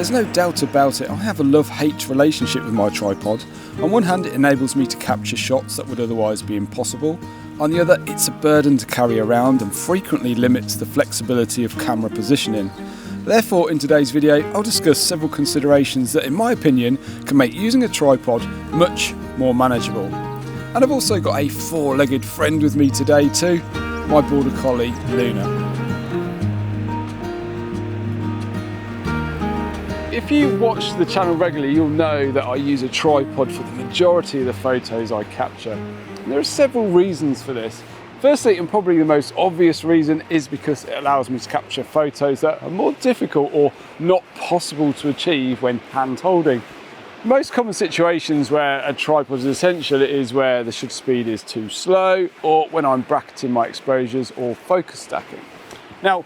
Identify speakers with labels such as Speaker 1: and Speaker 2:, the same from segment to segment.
Speaker 1: There's no doubt about it, I have a love-hate relationship with my tripod. On one hand, it enables me to capture shots that would otherwise be impossible. On the other, it's a burden to carry around and frequently limits the flexibility of camera positioning. Therefore, in today's video, I'll discuss several considerations that, in my opinion, can make using a tripod much more manageable. And I've also got a four-legged friend with me today too, my border collie, Luna. If you watch the channel regularly, you'll know that I use a tripod for the majority of the photos I capture. And there are several reasons for this. Firstly, and probably the most obvious reason, is because it allows me to capture photos that are more difficult or not possible to achieve when hand holding. Most common situations where a tripod is essential is where the shutter speed is too slow, or when I'm bracketing my exposures or focus stacking. Now,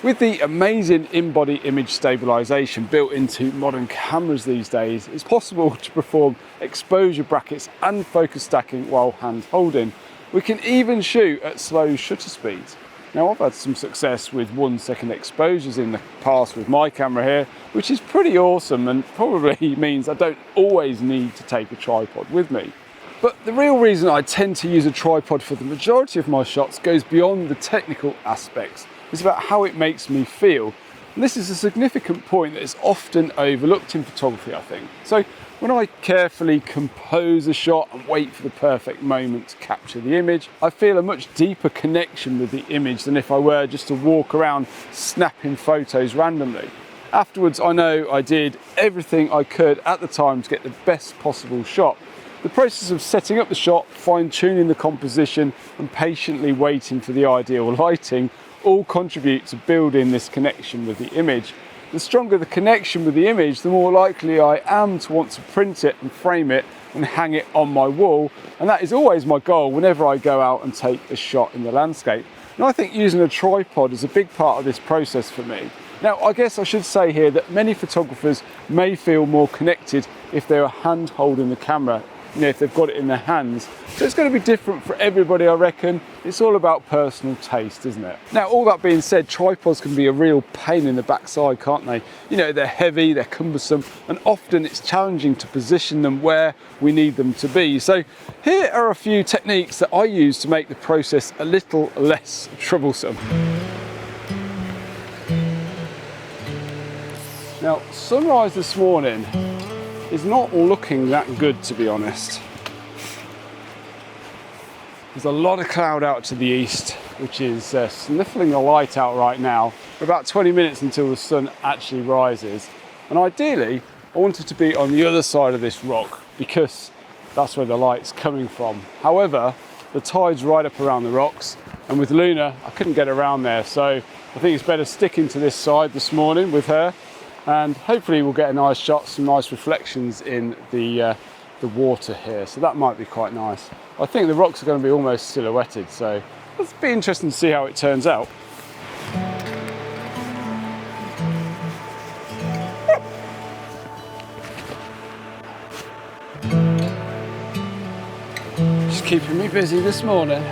Speaker 1: with the amazing in-body image stabilisation built into modern cameras these days, it's possible to perform exposure brackets and focus stacking while hand holding. We can even shoot at slow shutter speeds. Now, I've had some success with 1 second exposures in the past with my camera here, which is pretty awesome and probably means I don't always need to take a tripod with me. But the real reason I tend to use a tripod for the majority of my shots goes beyond the technical aspects. It's about how it makes me feel. And this is a significant point that is often overlooked in photography, I think. So when I carefully compose a shot and wait for the perfect moment to capture the image, I feel a much deeper connection with the image than if I were just to walk around snapping photos randomly. Afterwards, I know I did everything I could at the time to get the best possible shot. The process of setting up the shot, fine-tuning the composition, and patiently waiting for the ideal lighting all contribute to building this connection with the image. The stronger the connection with the image, the more likely I am to want to print it and frame it and hang it on my wall, and that is always my goal whenever I go out and take a shot in the landscape. And I think using a tripod is a big part of this process for me. Now, I guess I should say here that many photographers may feel more connected if they are hand holding the camera, if they've got it in their hands. So it's going to be different for everybody, I reckon. It's all about personal taste, isn't it? Now, all that being said, tripods can be a real pain in the backside, can't they? They're heavy, they're cumbersome, and often it's challenging to position them where we need them to be. So here are a few techniques that I use to make the process a little less troublesome. Now, sunrise this morning is not looking that good, to be honest. There's a lot of cloud out to the east, which is sniffling the light out right now. We're about 20 minutes until the sun actually rises. And ideally, I wanted to be on the other side of this rock because that's where the light's coming from. However, the tide's right up around the rocks, and with Luna, I couldn't get around there. So I think it's better sticking to this side this morning with her. And hopefully we'll get a nice shot, some nice reflections in the water here. So that might be quite nice. I think the rocks are going to be almost silhouetted, so it'll be interesting to see how it turns out. Just keeping me busy this morning.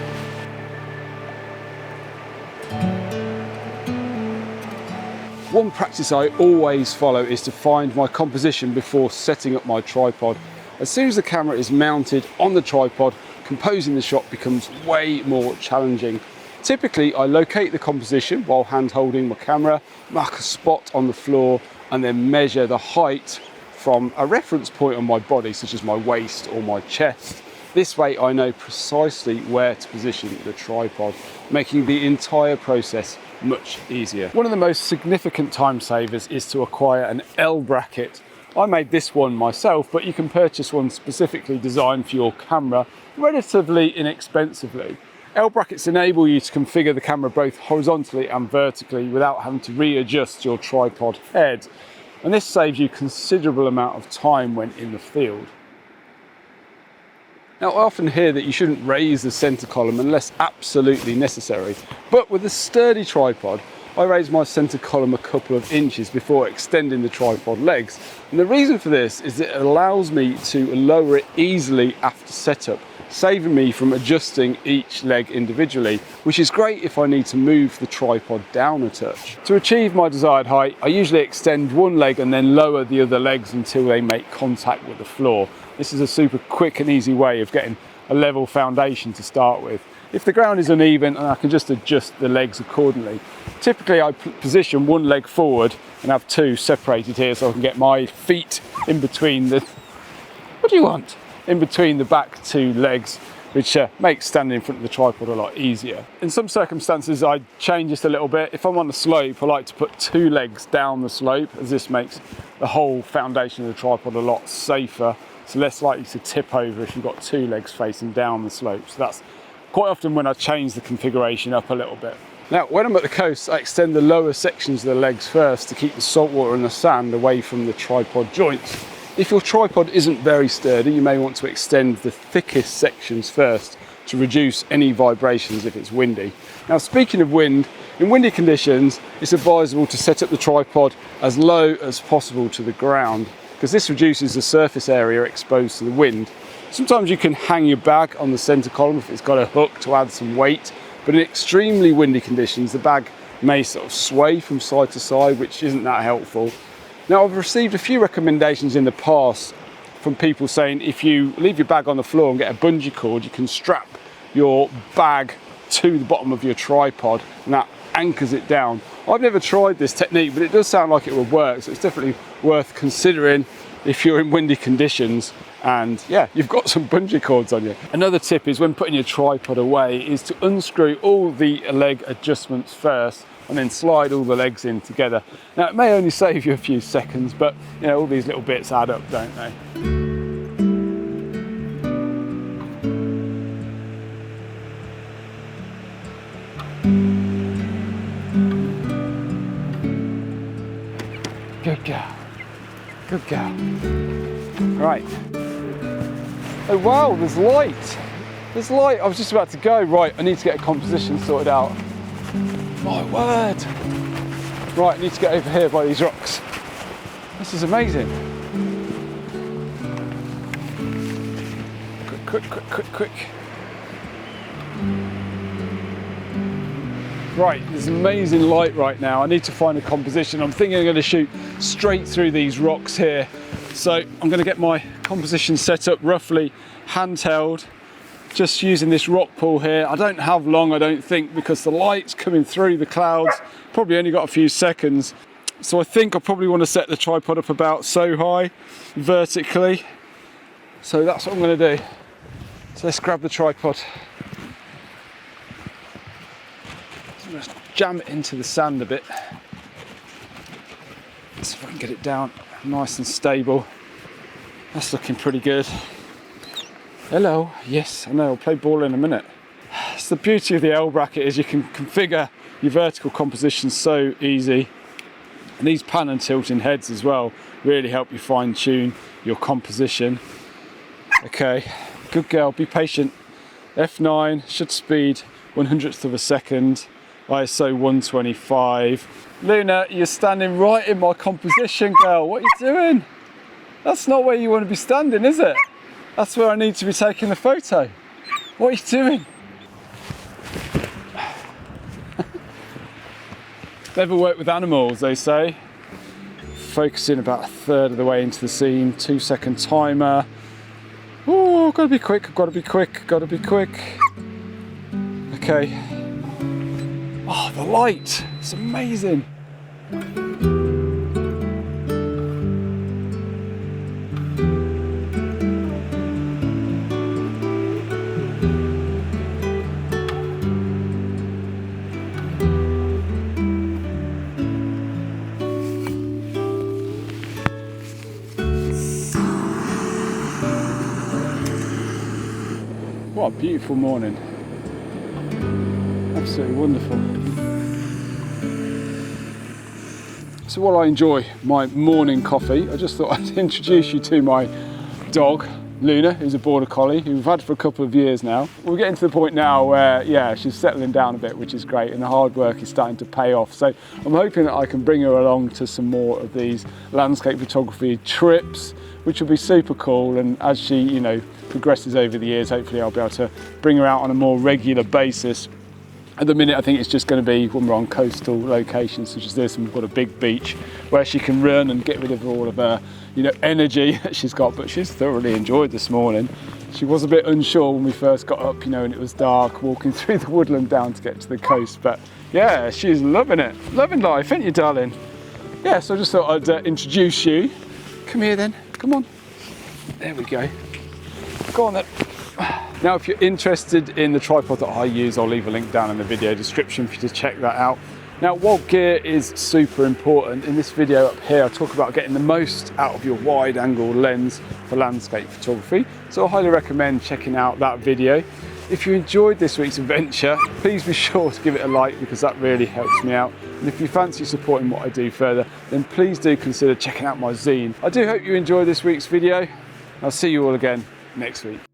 Speaker 1: One practice I always follow is to find my composition before setting up my tripod. As soon as the camera is mounted on the tripod, composing the shot becomes way more challenging. Typically, I locate the composition while hand holding my camera, mark a spot on the floor, and then measure the height from a reference point on my body, such as my waist or my chest. This way I know precisely where to position the tripod, making the entire process much easier. One of the most significant time savers is to acquire an L bracket. I made this one myself, but you can purchase one specifically designed for your camera relatively inexpensively. L brackets enable you to configure the camera both horizontally and vertically without having to readjust your tripod head. And this saves you considerable amount of time when in the field. Now, I often hear that you shouldn't raise the center column unless absolutely necessary, but with a sturdy tripod, I raise my center column a couple of inches before extending the tripod legs. And the reason for this is it allows me to lower it easily after setup, saving me from adjusting each leg individually, which is great if I need to move the tripod down a touch. To achieve my desired height, I usually extend one leg and then lower the other legs until they make contact with the floor. This is a super quick and easy way of getting a level foundation to start with. If the ground is uneven, I can just adjust the legs accordingly. Typically I position one leg forward and have two separated here so I can get my feet in between the, what do you want? In between the back two legs, which makes standing in front of the tripod a lot easier. In some circumstances I change this a little bit. If I'm on the slope, I like to put two legs down the slope, as this makes the whole foundation of the tripod a lot safer. It's less likely to tip over if you've got two legs facing down the slope. So that's quite often when I change the configuration up a little bit. Now, when I'm at the coast, I extend the lower sections of the legs first to keep the salt water and the sand away from the tripod joints. If your tripod isn't very sturdy, you may want to extend the thickest sections first to reduce any vibrations if it's windy. Now, speaking of wind, in windy conditions, it's advisable to set up the tripod as low as possible to the ground, because this reduces the surface area exposed to the wind. Sometimes you can hang your bag on the center column if it's got a hook to add some weight, but in extremely windy conditions, the bag may sort of sway from side to side, which isn't that helpful. Now, I've received a few recommendations in the past from people saying if you leave your bag on the floor and get a bungee cord, you can strap your bag to the bottom of your tripod and that anchors it down. I've never tried this technique, but it does sound like it would work, so it's definitely worth considering if you're in windy conditions and yeah, you've got some bungee cords on you. Another tip is when putting your tripod away is to unscrew all the leg adjustments first and then slide all the legs in together. Now, it may only save you a few seconds, but you know, all these little bits add up, don't they? Good girl. Good girl. Right. Oh wow, there's light. There's light. I was just about to go. Right, I need to get a composition sorted out. My word. Right, I need to get over here by these rocks. This is amazing. Quick. Right, there's amazing light right now. I need to find a composition. I'm thinking I'm going to shoot straight through these rocks here. So I'm going to get my composition set up roughly handheld, just using this rock pool here. I don't have long, I don't think, because the light's coming through the clouds. Probably only got a few seconds. So I think I probably want to set the tripod up about so high vertically. So that's what I'm going to do. So let's grab the tripod. So I'm just jam it into the sand a bit. See if I can get it down nice and stable. That's looking pretty good. Hello, yes, I know, I'll play ball in a minute. It's the beauty of the L bracket is you can configure your vertical composition so easy. And these pan and tilting heads as well really help you fine tune your composition. Okay, good girl, be patient. F9, shutter speed 100th of a second, ISO 125. Luna, you're standing right in my composition, girl. What are you doing? That's not where you want to be standing, is it? That's where I need to be taking the photo. What are you doing? Never work with animals, they say. Focusing about a third of the way into the scene. 2-second timer. Oh, gotta be quick, gotta be quick, gotta be quick. Okay. Oh, the light, it's amazing. What a beautiful morning. Absolutely wonderful. So while I enjoy my morning coffee, I just thought I'd introduce you to my dog. Luna, who's a border collie, who we've had for a couple of years now. We're getting to the point now where, yeah, she's settling down a bit, which is great, and the hard work is starting to pay off. So I'm hoping that I can bring her along to some more of these landscape photography trips, which will be super cool. And as she, you know, progresses over the years, hopefully I'll be able to bring her out on a more regular basis. At the minute, I think it's just going to be when we're on coastal locations such as this, and we've got a big beach where she can run and get rid of all of her, you know, energy that she's got. But she's thoroughly enjoyed this morning. She was a bit unsure when we first got up, you know, and it was dark, walking through the woodland down to get to the coast. But yeah, she's loving it, loving life, ain't you, darling? Yeah, so I just thought I'd introduce you. Come here then, come on. There we go. Go on then. Now, if you're interested in the tripod that I use, I'll leave a link down in the video description for you to check that out. Now, while gear is super important, in this video up here, I talk about getting the most out of your wide angle lens for landscape photography. So I highly recommend checking out that video. If you enjoyed this week's adventure, please be sure to give it a like, because that really helps me out. And if you fancy supporting what I do further, then please do consider checking out my zine. I do hope you enjoyed this week's video. I'll see you all again next week.